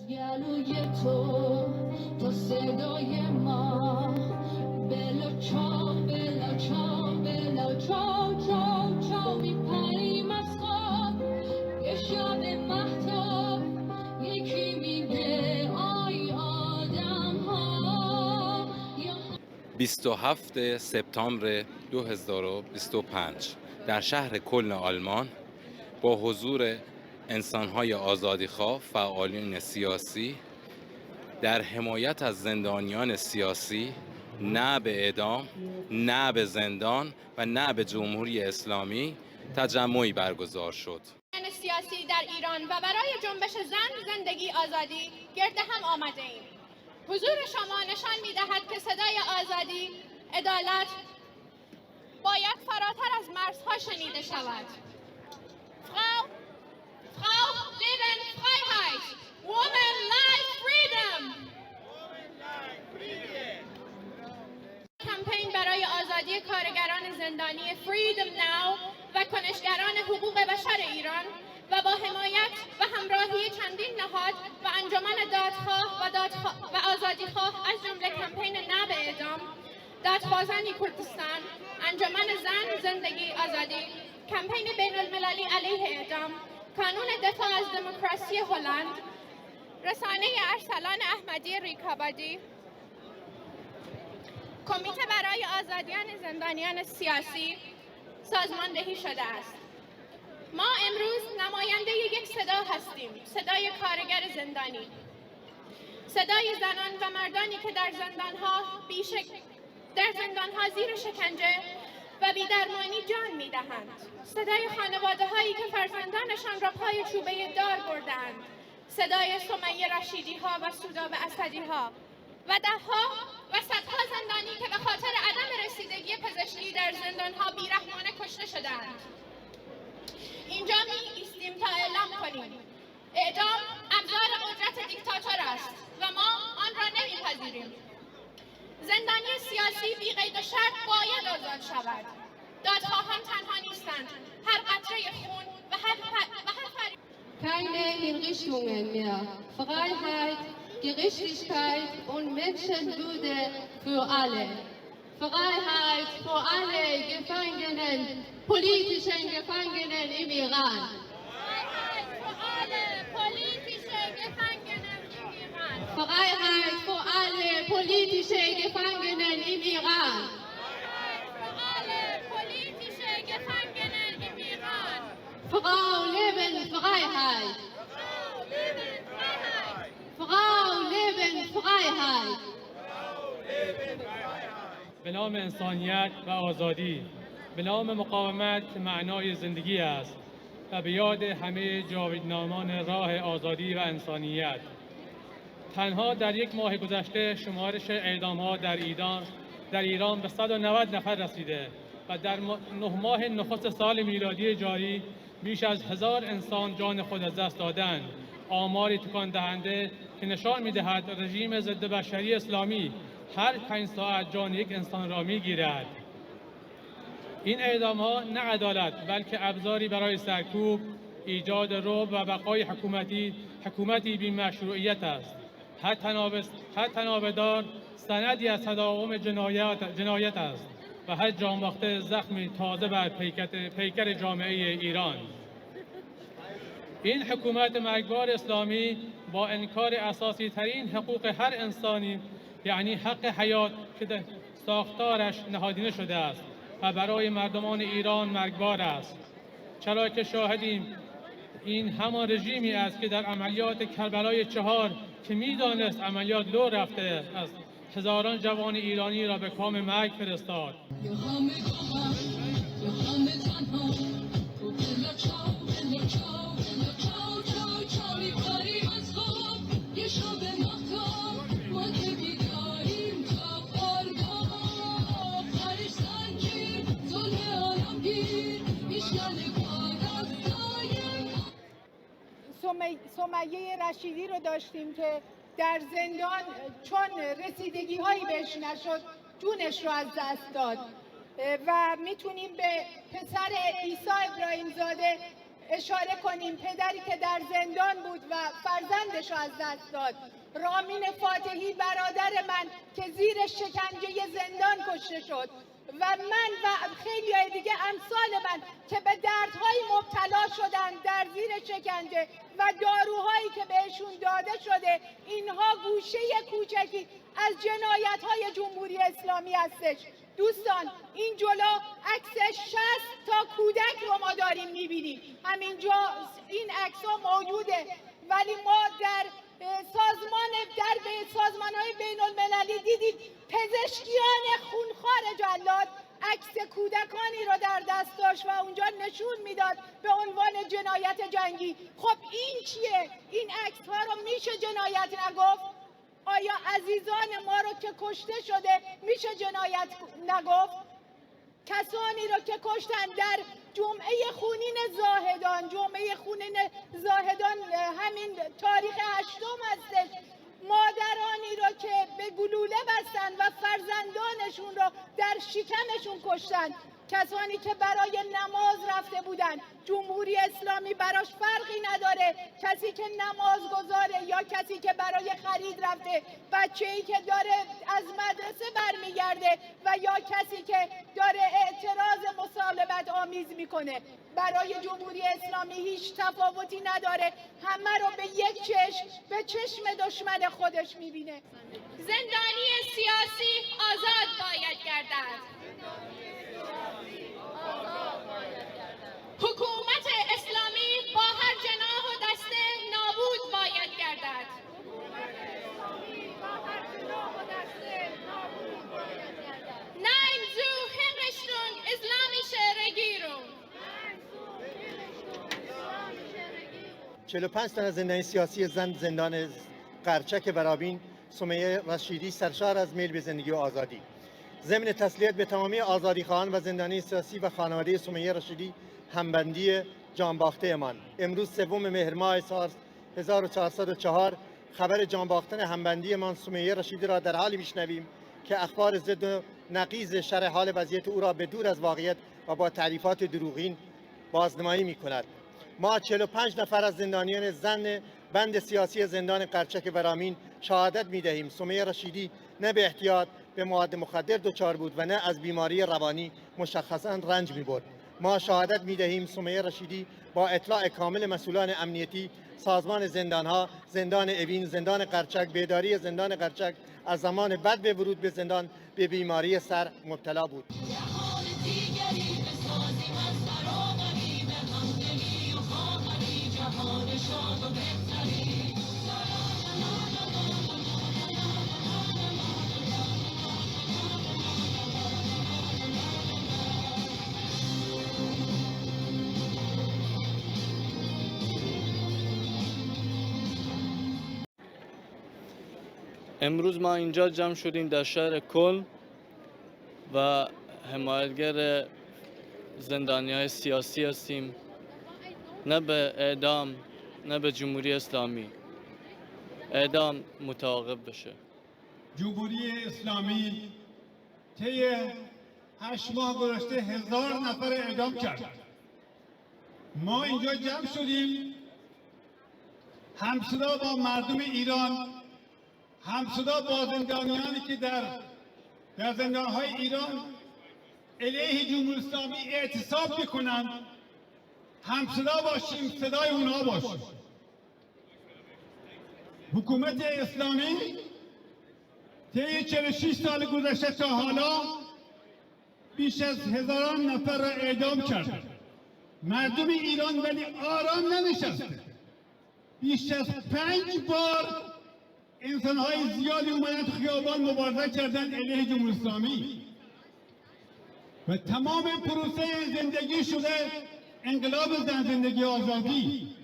گلوی تو تا صدای ما بلا چاو بلا چاو بلا چاو چاو چاو میپریم از خواب یه شب مهتاب یکی میگه آی آدم ها 27 سپتامبر 2025 در شهر کلن آلمان با حضور انسان‌های آزادیخواه، فعالین سیاسی در حمایت از زندانیان سیاسی، نه به اعدام، نه به زندان و نه به جمهوری اسلامی تجمعی برگزار شد. سیاسی در ایران و برای جنبش زن، زندگی، آزادی گرد هم آمده ایم. حضور شما نشان می‌دهد که صدای آزادی، عدالت باید فراتر از مرزها شنیده شود. Frau Leben Freiheit, Woman Life Freedom. کمپین برای آزادی کارگران زندانی Freedom Now و کنشگران حقوق بشر ایران و با حمایت و همراهی چندین نهاد و انجمن دادخواه و آزادیخواه از جمله کمپین نه به اعدام، دادخوازانی کردستان، انجمن زن، زندگی، آزادی، کمپین بین المللی علیه اعدام، کانون دفاع از دموکراسی هلند، رسانه ارسلان احمدی ریکابادی، کمیته برای آزادیان زندانیان سیاسی سازماندهی شده است. ما امروز نماینده یک صدا هستیم، صدای کارگر زندانی، صدای زنان و مردانی که در زندانها زیر شکنجه و بی‌درمانی جان می‌دهند، صدای خانواده‌هایی که فرزندانشان را پای چوبه دار بردند، صدای سمیه رشیدی‌ها و سودابه اسدی‌ها و ده‌ها و صدها زندانی که به خاطر عدم رسیدگی پزشکی در زندان‌ها بی‌رحمانه کشته شدند. اینجا می‌ایستیم تا اعلام کنیم اعدام ابزار قدرت دیکتاتور است و ما آن را نمی‌پذیریم. زندانی سیاسی بی قید و شرط باید آزاد شود. دادخواهان تنها نیستند. هر قطره خون و هر Keine Hinrichtungen mehr. Freiheit, Gerechtigkeit und Menschenwürde für alle. Freiheit für alle Gefangenen, politischen Gefangenen im Iran. Freiheit für alle politische Gefangenen im Iran. Freiheit für alle politische Gefangenen im Iran. Freiheit für alle politische Gefangenen im Iran. Frau Leben Freiheit. Frau Leben Freiheit. Frau Leben Freiheit. به نام انسانیت و آزادی، به نام مقاومت که معنای زندگی است و به یاد همه جاودانان راه آزادی و انسانیت. تنها در یک ماه گذشته شمارش اعدام‌ها در ایران به 190 نفر رسیده و در 9 ماه نخست سال میلادی جاری بیش از 1000 انسان جان خود از دست دادند. آماری تکان دهنده که نشان می‌دهد رژیم ضد بشری اسلامی هر 5 ساعت جان یک انسان را می‌گیرد. این اعدام‌ها نه عدالت بلکه ابزاری برای سرکوب، ایجاد رعب و بقای حکومتی بی‌مشروعیت است. هر تنابه‌دار سندی از تداوم جنایت است و هر جانباخته زخمی تازه بر پیکر جامعه ایران. این حکومت مرگبار اسلامی با انکار اساسی ترین حقوق هر انسانی، یعنی حق حیات که در ساختارش نهادینه شده است و برای مردمان ایران مرگبار است. چرا که شاهدیم این همان رژیمی است که در عملیات کربلای 4 که می‌دانست عملیات لو رفته است، هزاران جوان ایرانی را به کام مرگ فرستاد. سمیه رشیدی رو داشتیم که در زندان چون رسیدگی هایی بهش نشد جونش رو از دست داد و میتونیم به پسر عیسی ابراهیم زاده اشاره کنیم. پدری که در زندان بود و فرزندش رو از دست داد. رامین فاتحی برادر من که زیر شکنجه زندان کشته شد و من و خیلی دیگه امثال من که به دردهای مبتلا شدن در زیر شکنجه و داروهایی که بهشون داده شده، اینها گوشه کوچکی از جنایت‌های جمهوری اسلامی هستش. دوستان این جلو عکس 60 تا کودک رو ما داریم می‌بینیم. همینجا این عکس‌ها موجوده، ولی ما در سازمان‌های بین‌المللی دیدید پزشکیان خونخوار جلاد عکس کودکانی رو در دست داشت و اونجا نشون میداد به عنوان جنایت جنگی. خب این چیه؟ این عکس‌ها رو میشه جنایت نگفت؟ آیا عزیزان ما رو که کشته شده میشه جنایت نگفت؟ کسانی رو که کشتن در جمعه خونین زاهدان همین تاریخ 8 هستش، مادرانی رو که به گلوله بستن و فرزندانشون رو در شکمشون کشتن، کسانی که برای نماز رفته بودن. جمهوری اسلامی براش فرقی نداره کسی که نماز گذاره یا کسی که برای خرید رفته، بچه‌ای که داره از مدرسه برمیگرده و یا کسی که داره اعتراض مصالحت آمیز میکنه. برای جمهوری اسلامی هیچ تفاوتی نداره، همه رو به یک چشم، به چشم دشمن خودش میبینه. زندانی سیاسی آزاد باید گردد. حکومت اسلامی با هر جناح و دسته نابود باید گردد. Nein zur Hinrichtung islamischer Regierung. 45 تن از زندانی سیاسی زندان قرچک برابین سمیه رشیدی سرشار از میل به زندگی و آزادی. ضمن تسلیت به تمامی آزادیخواهان و زندانی سیاسی و خانواده سمیه رشیدی همبندی جانباخته‌مان، امروز 3 مهر ماه سال 1404 خبر جانباختن همبندیمان سمیه رشیدی را در حالی میشنویم که اخبار ضد و نقیض شرح حال وضعیت او را به دور از واقعیت و با تعریفات دروغین بازنمایی می‌کند. ما 45 نفر از زندانیان زن بند سیاسی زندان قرچک برامین شهادت می‌دهیم سمیه رشیدی نه به احتیاط به مواد مخدر دچار بود و نه از بیماری روانی مشخصاً رنج می‌برد. ما شهادت می‌دهیم سمیه رشیدی با اطلاع کامل مسئولان امنیتی، سازمان زندان‌ها، زندان اوین، زندان قرچک، بیداری زندان قرچک از زمان بعد به ورود به زندان به بیماری سر مبتلا بود. امروز ما اینجا جمع شدیم در شهر کلن و حمایتگر زندانیان سیاسی هستیم، نه به اعدام نه به جمهوری اسلامی. اعدام متوقف بشه. جمهوری اسلامی طی 8 ماه گذشته 1000 نفر اعدام کرد. ما اینجا جمع شدیم همصدا با مردم ایران، همصدا با زندانیانی که در زندانهای ایران علیه جمهوری اسلامی اعتصاب میکنند، همصدا باشیم، صدای اونها باشیم. حکومت اسلامی طی 46 سال گذشته تا حالا بیش از 1000 نفر را اعدام کرد. مردم ایران ولی آرام ننشسته. بیش از 5 بار انسان‌های زیادی اومدن تو خیابان مبارزه کردن علیه جمهوری اسلامی و تمام پروسه زندگی شده انقلاب زندگی آزادی،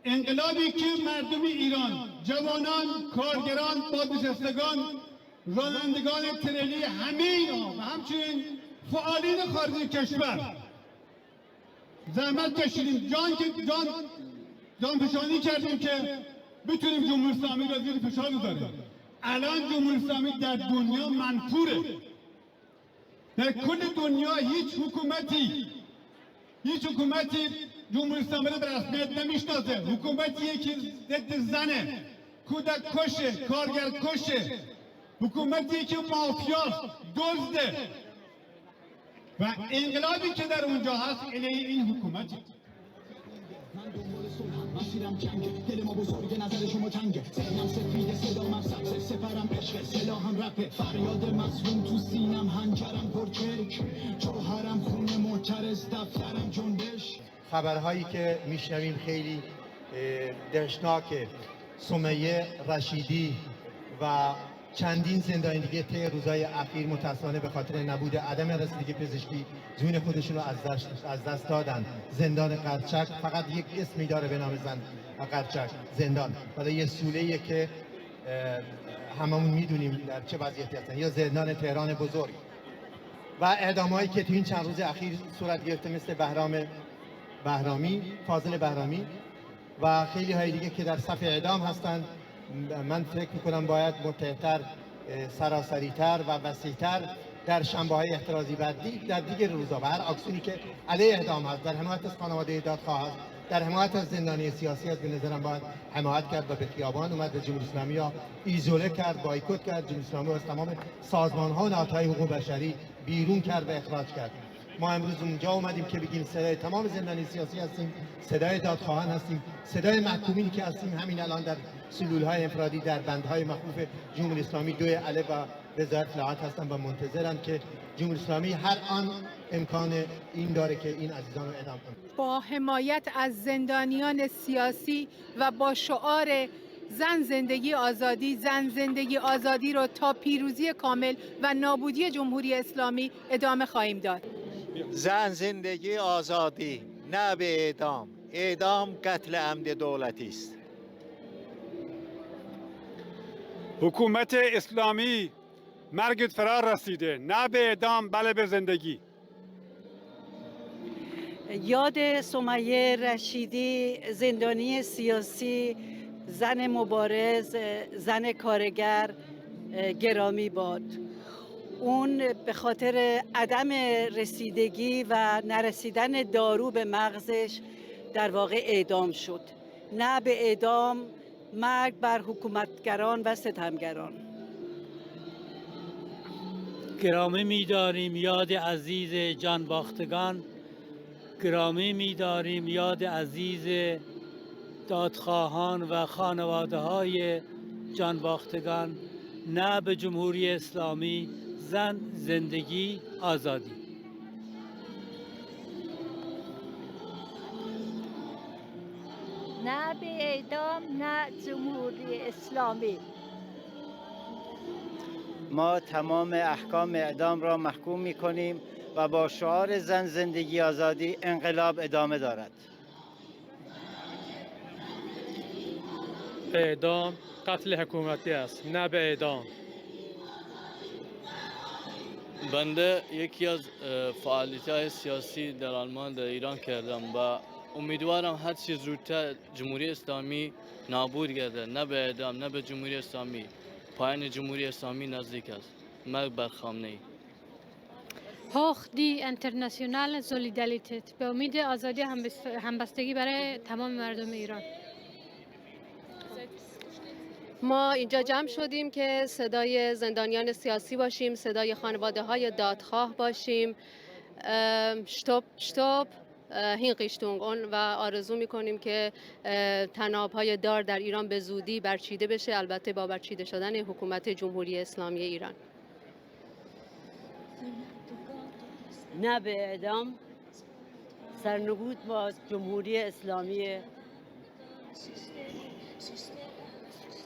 انقلابی که مردم ایران، جوانان، کارگران، بازنشستگان، رانندگان تریلی، همه اینا و همچنین فعالین خارج کشور زحمت کشیدیم، جانفشانی کردیم که بتونیم جمهوری اسلامی را زیر فشار بذاریم. الان جمهوری اسلامی در دنیا منفوره. در کل دنیا هیچ حکومتی، هیچ حکومتی جمهوری اسلامی رو به رسمیت نمیشناسه. حکومتیه که ضد زنه، کودک کشه، کارگر کشه، حکومتی که مافیاست، دزده و انقلابی که در اونجا هست علیه این حکومتی. مسیرم جنگ، دل ما بزرگ، نظر شما تنگه، ذهنم سفید، صدامم سبز، سپرم عشق، سلاحم رپه، فریاد مظلوم تو سینم، هنجرم پرچرک، جوهرم خون معترض، دفترم جنبش. خبرهایی که میشنویم خیلی دهشتناکه. سمیه رشیدی و چندین زندانی دیگه طی روزهای اخیر متاسفانه به خاطر نبود عدم رسیدگی پزشکی جون خودشون رو از دست دادن. زندان قرچک فقط یک اسمی داره به نام قرچک زندان، ولی یه سوله‌ایه که هممون میدونیم در چه وضعیتی هستن. یا زندان تهران بزرگ و اعدام‌هایی که تو این چند روز اخیر صورت گرفته مثل فاضل بهرامی و خیلی های دیگه که در صف اعدام هستند. من فکر میکنم باید متحدتر، سراسریتر و وسیعتر در شنبه‌های احترازی در دیگر روزها و هر اکسیونی که علیه اعدام هست در حمایت از خانواده دادخواه هست، در حمایت از زندانی سیاسی هست، به نظرم باید حمایت کرد و به خیابان اومد و جمهوری اسلامی ها ایزوله کرد، بایکوت کرد. جمهوری اسلامی از تمام سازمان‌ها و نهادهای حقوق بشری بیرون کرد و اخراج کرد. ما امروز اونجا اومدیم که بگیم صدای تمام زندانی سیاسی هستیم، صدای دادخواهان هستیم، صدای محکومینی که هستیم همین الان در سلول‌های انفرادی در بندهای مخوف جمهوری اسلامی 2 الف و وزارت لعات هستن و منتظرن که جمهوری اسلامی هر آن امکان این داره که این عزیزان رو اعدام کنه. با حمایت از زندانیان سیاسی و با شعار زن زندگی آزادی، زن زندگی آزادی رو تا پیروزی کامل و نابودی جمهوری اسلامی ادامه خواهیم داد. زن زندگی آزادی، نه به اعدام. اعدام قتل عمد دولتی است. حکومت اسلامی مرگت فرار رسیده، نه به اعدام بله به زندگی. یاد سمیه رشیدی، زندانی سیاسی، زن مبارز، زن کارگر گرامی باد. اون به خاطر عدم رسیدگی و نرسیدن دارو به مغزش در واقع اعدام شد. نه به اعدام، مرگ بر حکومتگران و ستمگران. گرامی می‌داریم یاد عزیز جانباختگان، گرامی می‌داریم یاد عزیز دادخواهان و خانواده‌های جانباختگان. نه به جمهوری اسلامی، زن زندگی آزادی. نه به اعدام، نه جمهوری اسلامی. ما تمام احکام اعدام را محکوم می‌کنیم و با شعار زن زندگی آزادی انقلاب ادامه دارد. اعدام قتل حکومتی است، نه به اعدام. بنده یکی از فعالیت‌های سیاسی در آلمان در ایران کردم و امیدوارم هر چیز زودتر جمهوری اسلامی نابود گردد. نه به اعدام، نه به جمهوری اسلامی. پایان جمهوری اسلامی نزدیک است. مرگ بر خامنه‌ای. Hoch die internationale Solidarität. به امید آزادی همبستگی برای تمام مردم ایران. ما اینجا جمع شدیم که صدای زندانیان سیاسی باشیم، صدای خانواده‌های دادخواه باشیم. شتوب هینقیشتونگ و آرزو میکنیم که طناب‌های دار در ایران به زودی برچیده بشه، البته با برچیده شدن حکومت جمهوری اسلامی ایران. نه به اعدام، سرنگود با جمهوری اسلامی.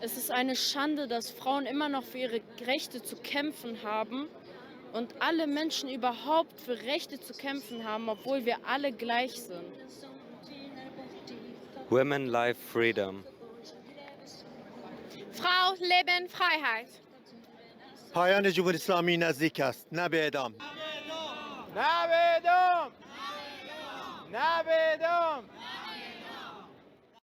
Es ist eine Schande, dass Frauen immer noch für ihre Rechte zu kämpfen haben und alle Menschen überhaupt für Rechte zu kämpfen haben, obwohl wir alle gleich sind. Women, Life, Freedom. Frau, Leben, Freiheit. پایان جمهوری اسلامی نزدیک است، نه به اعدام. نه به اعدام، نه به اعدام.